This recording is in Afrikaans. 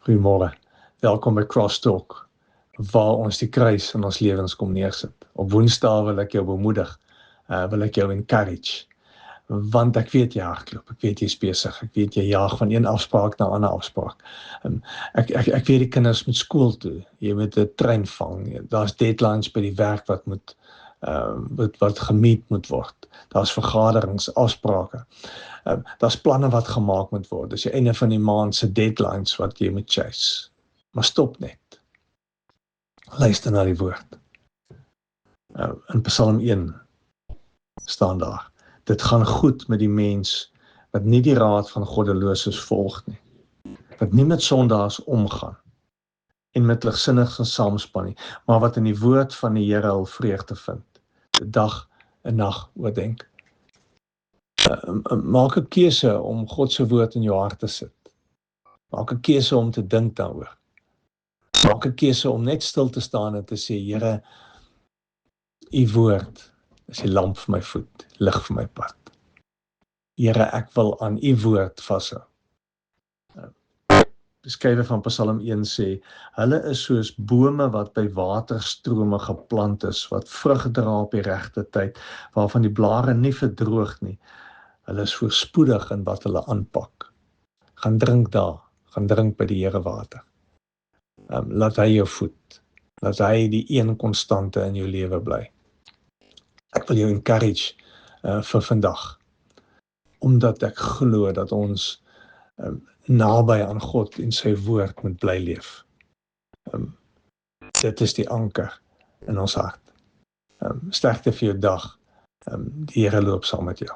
Goeiemôre. Welkom by Crosstalk, waar ons die kruis in ons lewens kom neersit. Op Woensdae wil ek jou bemoedig, wil ek jou encourage, want ek weet jy hardloop, ek weet jy is besig, ek weet jy jaag van een afspraak na 'n ander afspraak. Ek weet die kinders moet skool toe, jy moet 'n trein vang, daar's deadlines by die werk wat gemeet moet word. Daar's vergaderings, afsprake. Daar's planne wat gemaak moet word. Dis die einde van die maand se deadlines wat jy moet chase. Maar stop net. Luister na die woord. In Psalm 1 staan daar: dit gaan goed met die mens wat nie die raad van goddeloses volg nie, wat nie met sondaars omgaan en met ligsinniges saamspan nie, maar wat in die woord van die Here hul vreugde vind, dag en nag oordenk. Maak 'n keuse om God se woord in jou hart te sit. Maak 'n keuse om te dink daaroor. Maak 'n keuse om net stil te staan en te sê, Here, U woord is die lamp vir my voet, lig vir my pad. Here, ek wil aan U woord vashou. Die skrywer van Psalm 1 sê, hulle is soos bome wat by waterstrome geplant is, wat vrug dra op die regte tyd, waarvan die blare nie verdroog nie. Hulle is voorspoedig in wat hulle aanpak. Gaan drink daar, gaan drink by die Here water. Laat hy jou voed, laat hy die een konstante in jou lewe bly. Ek wil jou encourage vir vandag, omdat ek glo dat ons naby aan God en sy woord moet bly leef. Dit is die anker in ons hart. Sterkte vir jou dag. Die Here loop saam met jou.